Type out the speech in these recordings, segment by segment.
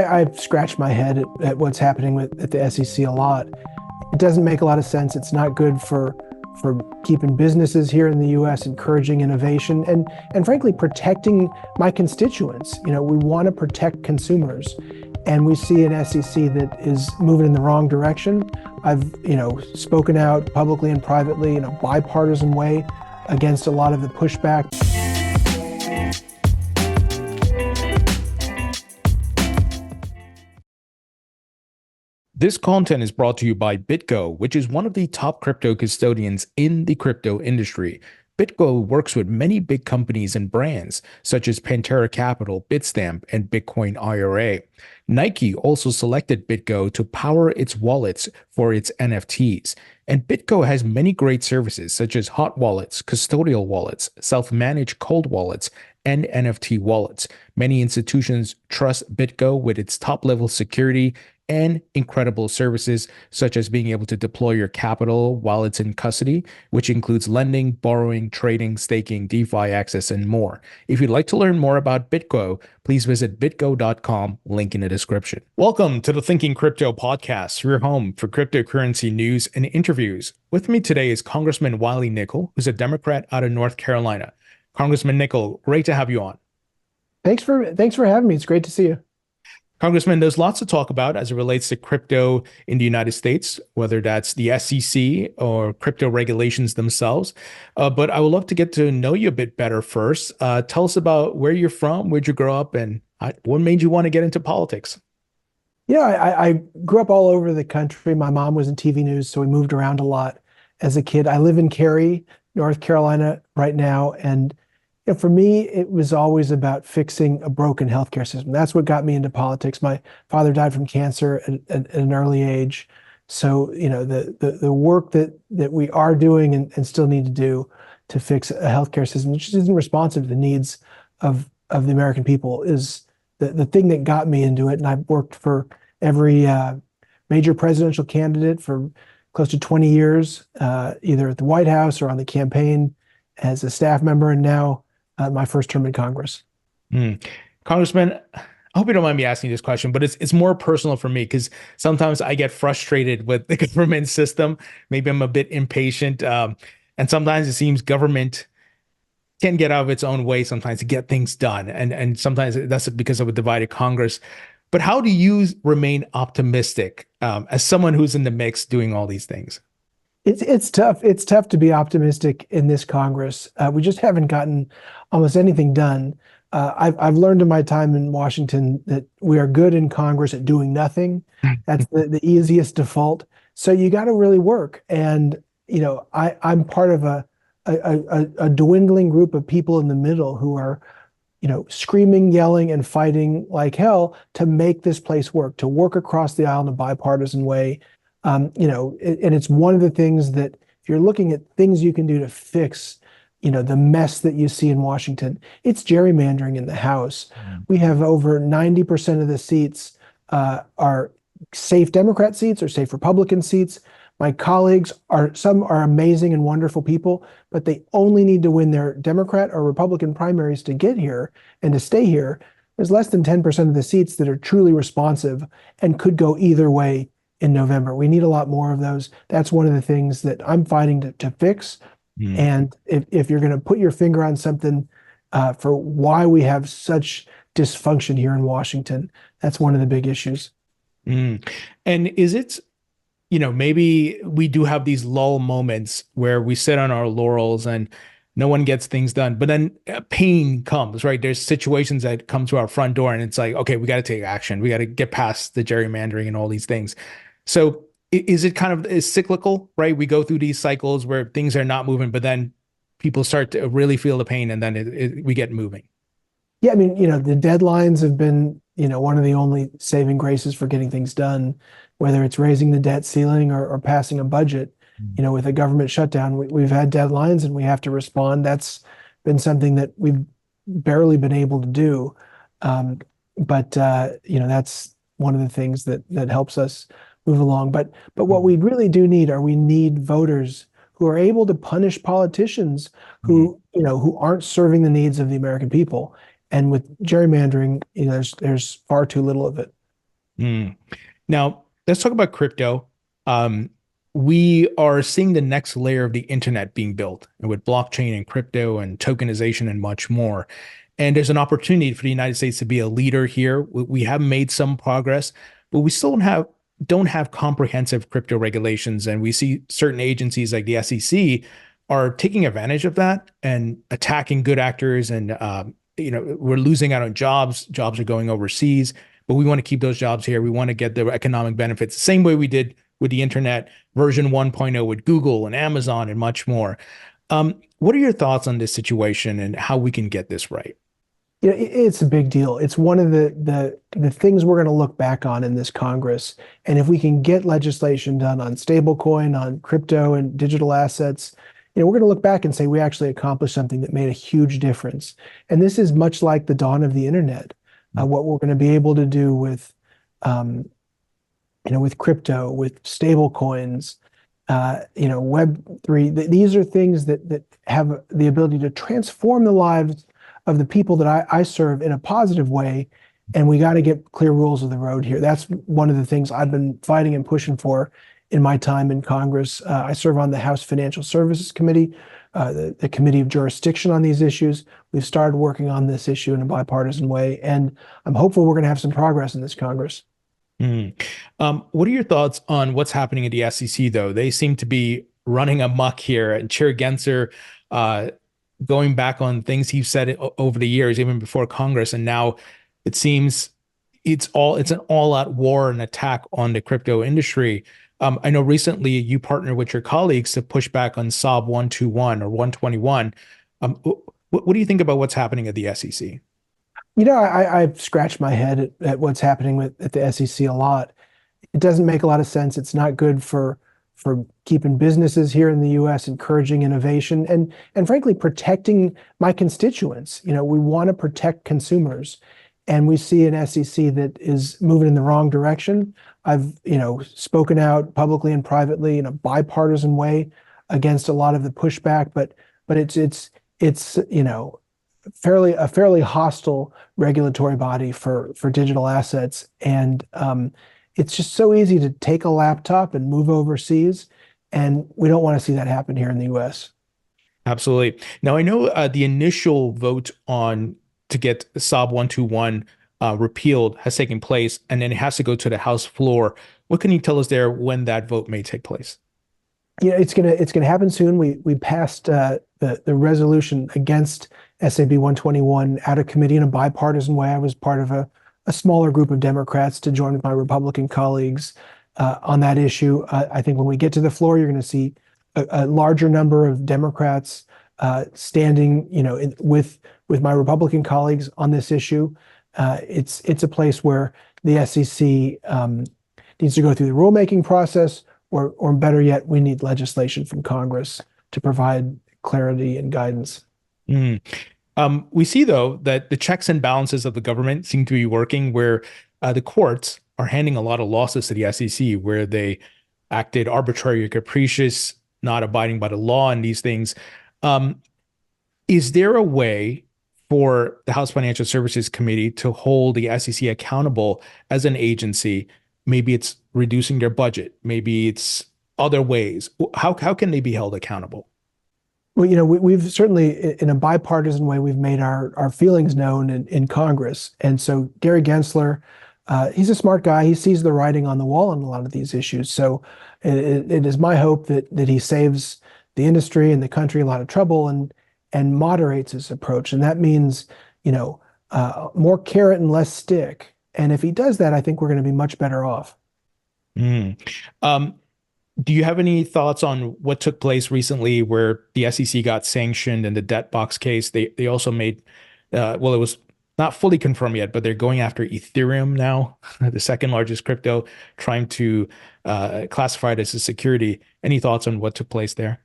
I've scratched my head at what's happening at the SEC a lot. It doesn't make a lot of sense. It's not good for keeping businesses here in the U.S., encouraging innovation, and frankly, protecting my constituents. We want to protect consumers, and we see an SEC that is moving in the wrong direction. I've spoken out publicly and privately in a bipartisan way against a lot of the pushback. This content is brought to you by BitGo, which is one of the top crypto custodians in the crypto industry. BitGo works with many big companies and brands, such as Pantera Capital, Bitstamp, and Bitcoin IRA. Nike also selected BitGo to power its wallets for its NFTs. And BitGo has many great services, such as hot wallets, custodial wallets, self-managed cold wallets, and NFT wallets. Many institutions trust BitGo with its top-level security and incredible services, such as being able to deploy your capital while it's in custody, which includes lending, borrowing, trading, staking, DeFi access, and more. If you'd like to learn more about BitGo, please visit bitgo.com, link in the description. Welcome to the Thinking Crypto podcast, your home for cryptocurrency news and interviews. With me today is Congressman Wiley Nickel, who's a Democrat out of North Carolina. Congressman Nickel, great to have you on. Thanks for having me. It's great to see you. Congressman, there's lots to talk about as it relates to crypto in the United States, whether that's the SEC or crypto regulations themselves. But I would love to get to know you a bit better first. Tell us about where you're from, where'd you grow up, and what made you want to get into politics? Yeah, I grew up all over the country. My mom was in TV news, so we moved around a lot as a kid. I live in Cary, North Carolina right now, and for me, it was always about fixing a broken healthcare system. That's what got me into politics. My father died from cancer at an early age. So, the work that we are doing and still need to do to fix a healthcare system, which isn't responsive to the needs of the American people, is the thing that got me into it. And I've worked for every major presidential candidate for close to 20 years, either at the White House or on the campaign as a staff member, and now my first term in Congress. Congressman, I hope you don't mind me asking this question, but it's more personal for me because sometimes I get frustrated with the government system. Maybe I'm a bit impatient. And sometimes it seems government can get out of its own way sometimes to get things done. And sometimes that's because of a divided Congress. But how do you remain optimistic as someone who's in the mix doing all these things? It's tough. It's tough to be optimistic in this Congress. We just haven't gotten almost anything done. I've learned in my time in Washington that we are good in Congress at doing nothing. That's the easiest default. So you got to really work. And I'm part of a dwindling group of people in the middle who are screaming, yelling, and fighting like hell to make this place work, to work across the aisle in a bipartisan way. And it's one of the things that if you're looking at things you can do to fix, the mess that you see in Washington, it's gerrymandering in the House. We have over 90% of the seats are safe Democrat seats or safe Republican seats. My colleagues some are amazing and wonderful people, but they only need to win their Democrat or Republican primaries to get here and to stay here. There's less than 10% of the seats that are truly responsive and could go either way in November. We need a lot more of those. That's one of the things that I'm fighting to fix. And if you're going to put your finger on something for why we have such dysfunction here in Washington, that's one of the big issues. And is it, maybe we do have these lull moments where we sit on our laurels and no one gets things done, but then pain comes, right? There's situations that come to our front door and it's like, okay, we got to take action. We got to get past the gerrymandering and all these things. So is it kind of cyclical, right? We go through these cycles where things are not moving, but then people start to really feel the pain and then we get moving. Yeah, I mean, the deadlines have been, one of the only saving graces for getting things done, whether it's raising the debt ceiling or passing a budget. With a government shutdown, we've had deadlines and we have to respond. That's been something that we've barely been able to do. But that's one of the things that helps us move along. But what we really do need we need voters who are able to punish politicians who aren't serving the needs of the American people. And with gerrymandering, there's far too little of it. Mm. Now, let's talk about crypto. Um, we are seeing the next layer of the internet being built with blockchain and crypto and tokenization and much more. And there's an opportunity for the United States to be a leader here. We have made some progress, but we still don't have comprehensive crypto regulations. And we see certain agencies like the SEC are taking advantage of that and attacking good actors. And we're losing out on jobs. Jobs are going overseas, but we want to keep those jobs here. We want to get the economic benefits the same way we did with the internet version 1.0 with Google and Amazon and much more. What are your thoughts on this situation and how we can get this right? It's a big deal. It's one of the things we're going to look back on in this Congress. And if we can get legislation done on stablecoin, on crypto and digital assets, we're going to look back and say we actually accomplished something that made a huge difference. And this is much like the dawn of the internet. What we're going to be able to do with crypto, with stable coins, Web3. These are things that have the ability to transform the lives of the people that I serve in a positive way. And we got to get clear rules of the road here. That's one of the things I've been fighting and pushing for in my time in Congress. I serve on the House Financial Services Committee, the Committee of Jurisdiction on these issues. We've started working on this issue in a bipartisan way, and I'm hopeful we're going to have some progress in this Congress. What are your thoughts on what's happening at the SEC, though? They seem to be running amok here, and Chair Gensler going back on things he's said over the years, even before Congress, and now it seems it's an all-out war and attack on the crypto industry. I know recently you partnered with your colleagues to push back on SAB 121 or 121. What do you think about what's happening at the SEC? I've scratched my head at what's happening at the SEC a lot. It doesn't make a lot of sense. It's not good for keeping businesses here in the U.S., encouraging innovation, and frankly, protecting my constituents. We want to protect consumers, and we see an SEC that is moving in the wrong direction. I've spoken out publicly and privately in a bipartisan way against a lot of the pushback, but it's a fairly hostile regulatory body for digital assets, and it's just so easy to take a laptop and move overseas, and we don't want to see that happen here in the U.S. Absolutely. Now, I know the initial vote to get SAB 121 repealed has taken place, and then it has to go to the House floor. What can you tell us there when that vote may take place? It's gonna happen soon. We passed the resolution against SAB 121 out of committee in a bipartisan way. I was part of a smaller group of Democrats to join with my Republican colleagues on that issue. I think when we get to the floor, you're going to see a larger number of Democrats standing, with my Republican colleagues on this issue. It's a place where the SEC needs to go through the rulemaking process, or better yet, we need legislation from Congress to provide clarity and guidance. We see, though, that the checks and balances of the government seem to be working, where the courts are handing a lot of losses to the SEC, where they acted arbitrary or capricious, not abiding by the law and these things. Is there a way for the House Financial Services Committee to hold the SEC accountable as an agency? Maybe it's reducing their budget. Maybe it's other ways. How can they be held accountable? Well, we've certainly, in a bipartisan way, we've made our feelings known in Congress. And so Gary Gensler, he's a smart guy. He sees the writing on the wall on a lot of these issues. So it is my hope that he saves the industry and the country a lot of trouble and moderates his approach. And that means, more carrot and less stick. And if he does that, I think we're going to be much better off. Do you have any thoughts on what took place recently where the SEC got sanctioned in the debt box case? They also made, it was not fully confirmed yet, but they're going after Ethereum now, the second largest crypto, trying to classify it as a security. Any thoughts on what took place there?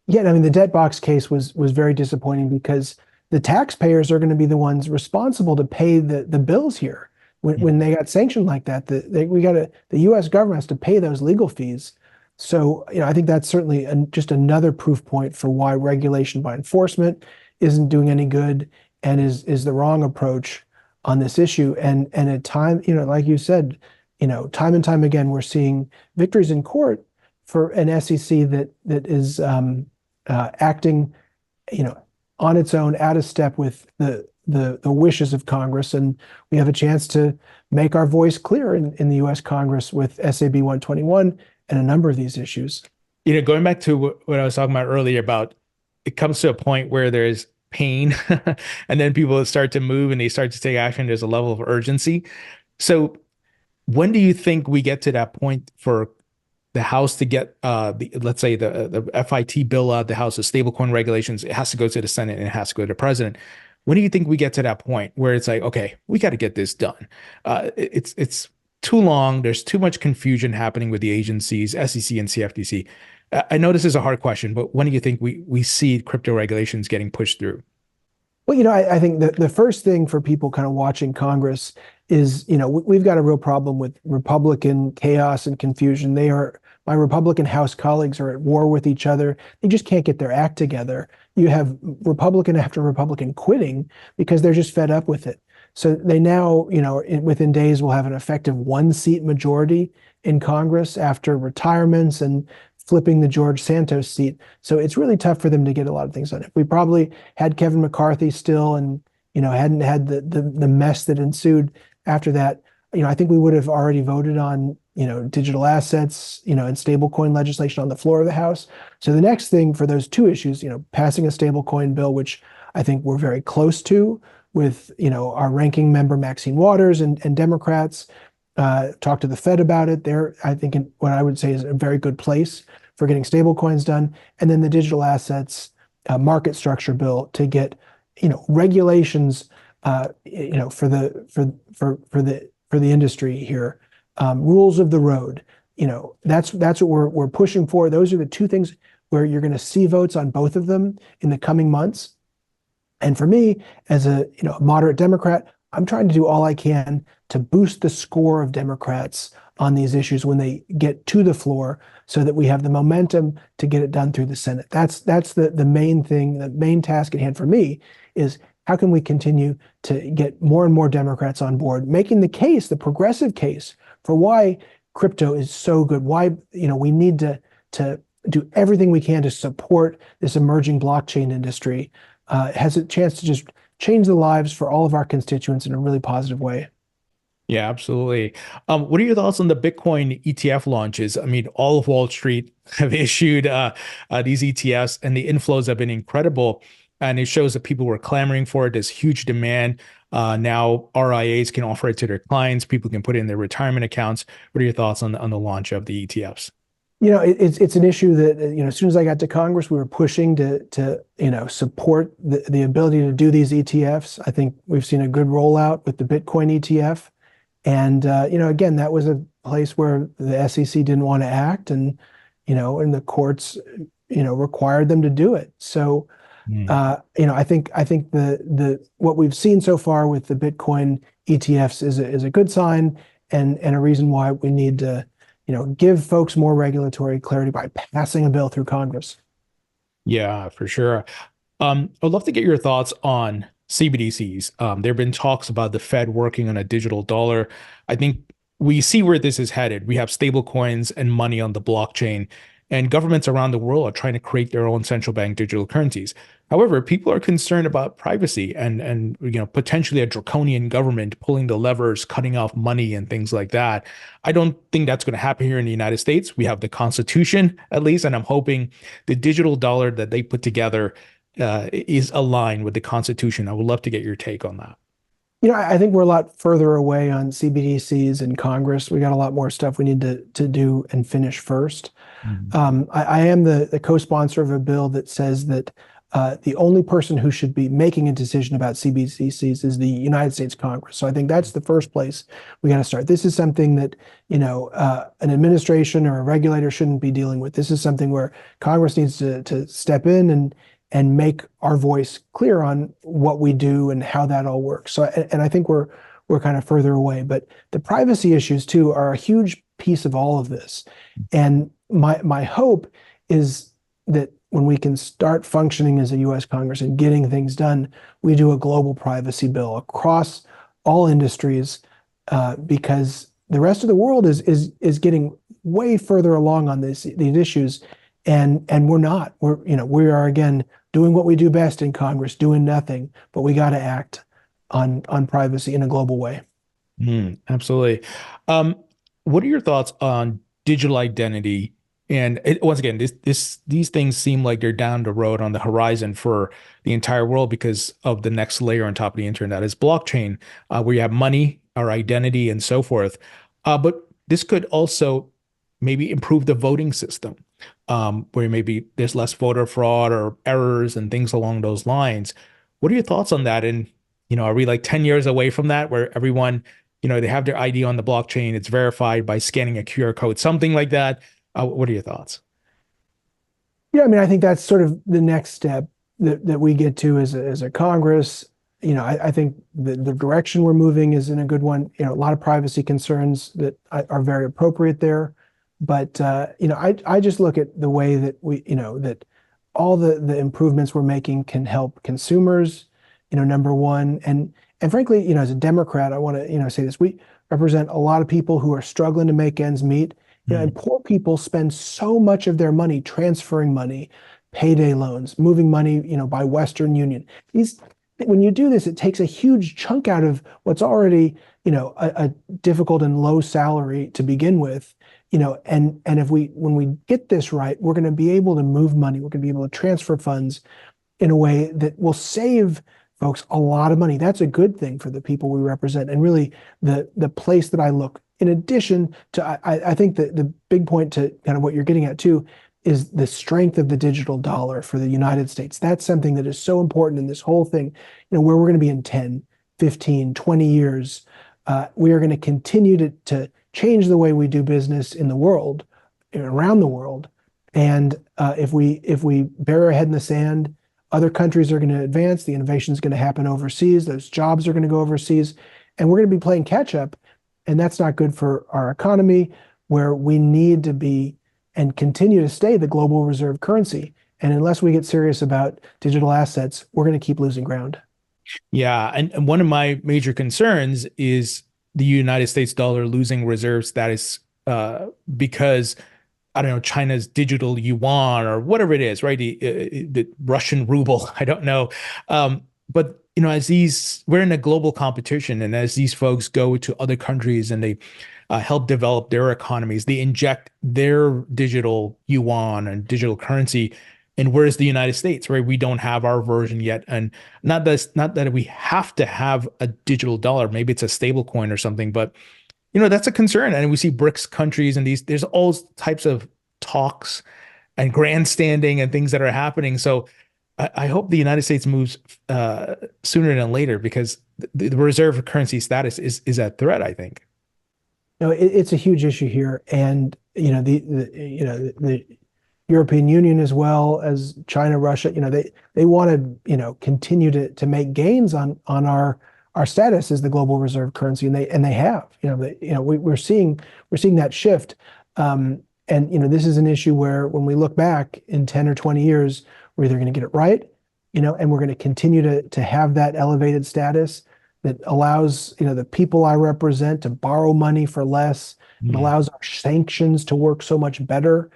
Yeah, I mean, the debt box case was very disappointing because the taxpayers are going to be the ones responsible to pay the bills here. When they got sanctioned like that, the U.S. government has to pay those legal fees. So, I think that's certainly just another proof point for why regulation by enforcement isn't doing any good and is the wrong approach on this issue. And at time, like you said, time and time again, we're seeing victories in court for an SEC that is acting, on its own, out of step with the wishes of Congress, and we have a chance to make our voice clear in the U.S. Congress with SAB 121 and a number of these issues. Going back to what I was talking about earlier about it comes to a point where there's pain and then people start to move and they start to take action. There's a level of urgency. So when do you think we get to that point for the House to get, let's say the FIT bill out, the House of stablecoin regulations? It has to go to the Senate and it has to go to the president. When do you think we get to that point where it's like, okay, we got to get this done? It's too long. There's too much confusion happening with the agencies, SEC and CFTC. I know this is a hard question, but when do you think we see crypto regulations getting pushed through? Well, I think the first thing for people kind of watching Congress is, we've got a real problem with Republican chaos and confusion. My Republican House colleagues are at war with each other. They just can't get their act together. You have Republican after Republican quitting because they're just fed up with it. So they now, within days will have an effective 1-seat majority in Congress after retirements and flipping the George Santos seat. So it's really tough for them to get a lot of things done. If we probably had Kevin McCarthy still and, hadn't had the mess that ensued after that, I think we would have already voted on, digital assets, and stablecoin legislation on the floor of the House. So the next thing for those two issues, passing a stablecoin bill, which I think we're very close to with, our ranking member Maxine Waters and Democrats, talk to the Fed about it. They're, I think, in what I would say is a very good place for getting stablecoins done. And then the digital assets market structure bill to get, regulations, for the industry here, rules of the road. That's what we're pushing for. Those are the two things where you're going to see votes on both of them in the coming months. And for me, as a moderate Democrat, I'm trying to do all I can to boost the score of Democrats on these issues when they get to the floor so that we have the momentum to get it done through the Senate. That's the main thing, the main task at hand for me is how can we continue to get more and more Democrats on board, making the case, the progressive case for why crypto is so good, why we need to do everything we can to support this emerging blockchain industry. It has a chance to just change the lives for all of our constituents in a really positive way. Yeah, absolutely. What are your thoughts on the Bitcoin ETF launches? I mean, all of Wall Street have issued these ETFs, and the inflows have been incredible. And it shows that people were clamoring for it. There's huge demand. Now RIAs can offer it to their clients. People can put it in their retirement accounts. What are your thoughts on the launch of the ETFs? It's an issue that, as soon as I got to Congress, we were pushing to support the ability to do these ETFs. I think we've seen a good rollout with the Bitcoin ETF. And, again, that was a place where the SEC didn't want to act and the courts, required them to do it. So, I think the what we've seen so far with the Bitcoin ETFs is a good sign and a reason why we need to, give folks more regulatory clarity by passing a bill through Congress. Yeah, for sure. I'd love to get your thoughts on CBDCs. There have been talks about the Fed working on a digital dollar. I think we see where this is headed. We have stable coins and money on the blockchain, and governments around the world are trying to create their own central bank digital currencies. However, people are concerned about privacy and potentially a draconian government pulling the levers, cutting off money and things like that. I don't think that's going to happen here in the United States. We have the Constitution, at least, and I'm hoping the digital dollar that they put together is aligned with the Constitution. I would love to get your take on that. I think we're a lot further away on CBDCs in Congress. We got a lot more stuff we need to do and finish first. I am the co-sponsor of a bill that says that the only person who should be making a decision about CBDCs is the United States Congress. So I think that's the first place we got to start. This is something that, an administration or a regulator shouldn't be dealing with. This is something where Congress needs to step in and make our voice clear on what we do and how that all works. So, and I think we're kind of further away, but the privacy issues too are a huge piece of all of this. And my hope is that when we can start functioning as a U.S. Congress and getting things done, we do a global privacy bill across all industries, because the rest of the world is getting way further along on these issues, and we're not. We are again doing what we do best in Congress, doing nothing, but we got to act on privacy in a global way. Absolutely. Um, what are your thoughts on digital identity? And once again, these things seem like they're down the road on the horizon for the entire world because of the next layer on top of the internet is blockchain, where you have money, our identity, and so forth. But this could also maybe improve the voting system, where maybe there's less voter fraud or errors and things along those lines. What are your thoughts on that? And, are we like 10 years away from that, where everyone, they have their ID on the blockchain, it's verified by scanning a QR code, something like that? What are your thoughts? Yeah, I mean, I think that's sort of the next step that we get to as a Congress. I think the direction we're moving is in a good one. A lot of privacy concerns that are very appropriate there. But I just look at the way that that all the improvements we're making can help consumers, number one. And frankly, as a Democrat, I want to, say this, we represent a lot of people who are struggling to make ends meet. And poor people spend so much of their money transferring money, payday loans, moving money, by Western Union. When you do this, it takes a huge chunk out of what's already, a difficult and low salary to begin with. And if when we get this right, we're going to be able to move money. We're going to be able to transfer funds in a way that will save folks a lot of money. That's a good thing for the people we represent. And really the place that I look, in addition to, I think that the big point to kind of what you're getting at too, is the strength of the digital dollar for the United States. That's something that is so important in this whole thing, where we're going to be in 10, 15, 20 years. We are going to continue to change the way we do business in the world, around the world. And if we bury our head in the sand, other countries are going to advance. The innovation is going to happen overseas. Those jobs are going to go overseas, and we're going to be playing catch up. And that's not good for our economy, where we need to be and continue to stay the global reserve currency. And unless we get serious about digital assets, we're going to keep losing ground. Yeah. And one of my major concerns is the United States dollar losing reserve status because, I don't know, China's digital yuan or whatever it is, right? The Russian ruble, I don't know. But as we're in a global competition, and as these folks go to other countries and they help develop their economies, they inject their digital yuan and digital currency. And where's the United States, right? We don't have our version yet. And not that we have to have a digital dollar. Maybe it's a stable coin or something, but that's a concern. And we see BRICS countries and there's all types of talks and grandstanding and things that are happening. So I hope the United States moves sooner than later, because the reserve currency status is at threat, I think. It's a huge issue here. And, the European Union, as well as China, Russia, they want to, continue to make gains on our status as the global reserve currency, and they have. We're seeing that shift. And this is an issue where, when we look back in 10 or 20 years, we're either going to get it right, and we're going to continue to have that elevated status that allows, the people I represent to borrow money for less. It allows our sanctions to work so much better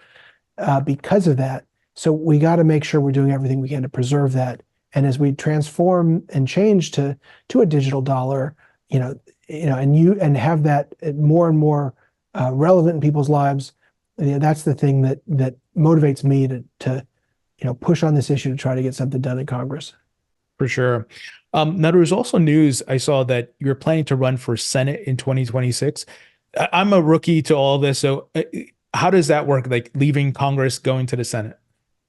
because of that. So we got to make sure we're doing everything we can to preserve that. And as we transform and change to a digital dollar, and have that more and more relevant in people's lives, that's the thing that motivates me to push on this issue to try to get something done in Congress. For sure. Now, there was also news I saw that you're planning to run for Senate in 2026. I'm a rookie to all this, so how does that work? Like leaving Congress, going to the Senate?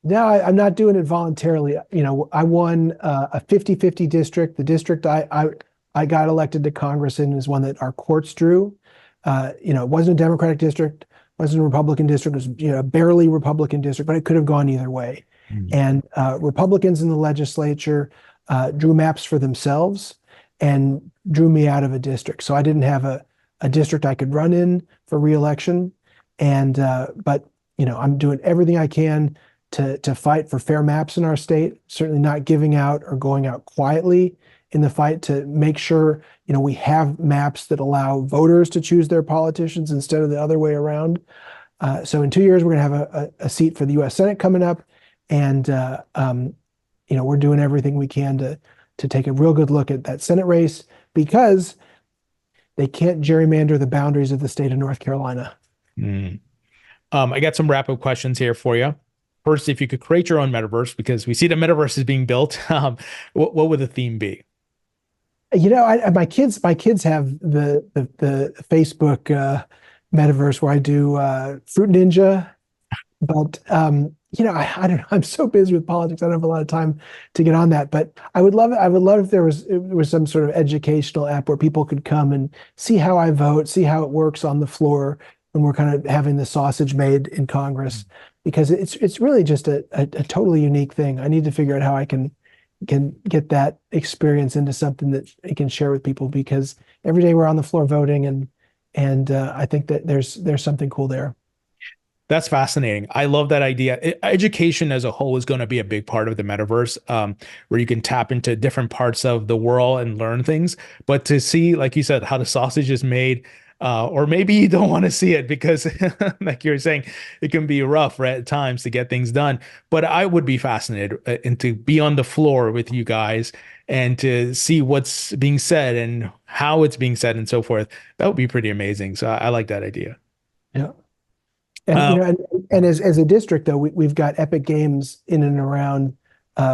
No, I'm not doing it voluntarily. I won a 50-50 district. The district I got elected to Congress in is one that our courts drew. It wasn't a Democratic district, wasn't a Republican district. It was a barely Republican district, but it could have gone either way. And Republicans in the legislature drew maps for themselves and drew me out of a district. So I didn't have a district I could run in for reelection. But I'm doing everything I can to fight for fair maps in our state, certainly not giving out or going out quietly in the fight to make sure, we have maps that allow voters to choose their politicians instead of the other way around. So in 2 years, we're going to have a seat for the U.S. Senate coming up, and we're doing everything we can to take a real good look at that Senate race, because they can't gerrymander the boundaries of the state of North Carolina. I got some wrap-up questions here for you. First, if you could create your own metaverse, because we see the metaverse is being built, what would the theme be? My kids have the Facebook metaverse where I do Fruit Ninja, but I don't know. I'm so busy with politics. I don't have a lot of time to get on that. But I would love it. I would love if there was some sort of educational app where people could come and see how I vote, see how it works on the floor when we're kind of having the sausage made in Congress, because it's really just a totally unique thing. I need to figure out how I can get that experience into something that I can share with people, because every day we're on the floor voting, and I think that there's something cool there. That's fascinating. I love that idea. Education as a whole is going to be a big part of the metaverse, where you can tap into different parts of the world and learn things. But to see, like you said, how the sausage is made, or maybe you don't want to see it because, like you were saying, it can be rough, right, at times to get things done. But I would be fascinated and to be on the floor with you guys and to see what's being said and how it's being said and so forth. That would be pretty amazing. So I like that idea. Yeah. And and as a district, though, we've got Epic Games in and around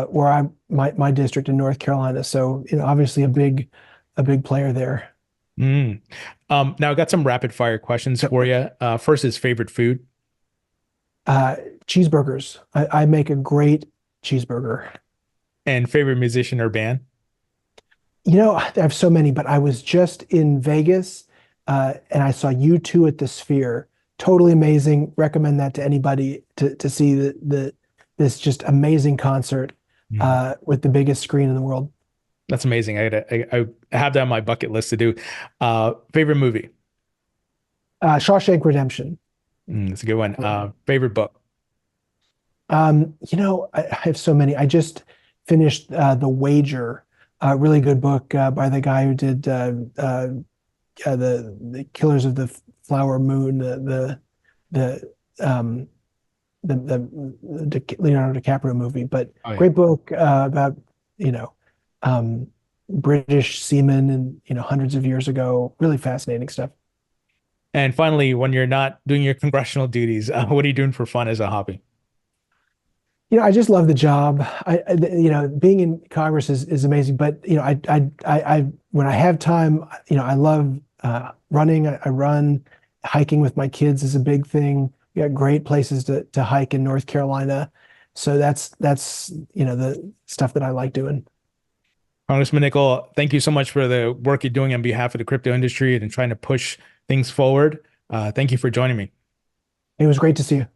where my district in North Carolina. So obviously a big player there. Now I got some rapid fire questions for you. First is favorite food. Cheeseburgers. I make a great cheeseburger. And favorite musician or band. I have so many, but I was just in Vegas and I saw U2 at the Sphere. Totally amazing. Recommend that to anybody to see this just amazing concert with the biggest screen in the world. That's amazing. I have that on my bucket list to do. Favorite movie? Shawshank Redemption. That's a good one. Favorite book? I have so many. I just finished The Wager, a really good book by the guy who did the Killers of the Flower Moon, the Leonardo DiCaprio movie, but great book about British seamen and hundreds of years ago. Really fascinating stuff. And finally, when you're not doing your congressional duties, what are you doing for fun as a hobby? I just love the job. Being in Congress is amazing, but I when I have time, I love running. I run. Hiking with my kids is a big thing. We got great places to hike in North Carolina. So that's the stuff that I like doing. Congressman Nickel, thank you so much for the work you're doing on behalf of the crypto industry and trying to push things forward. Thank you for joining me. It was great to see you.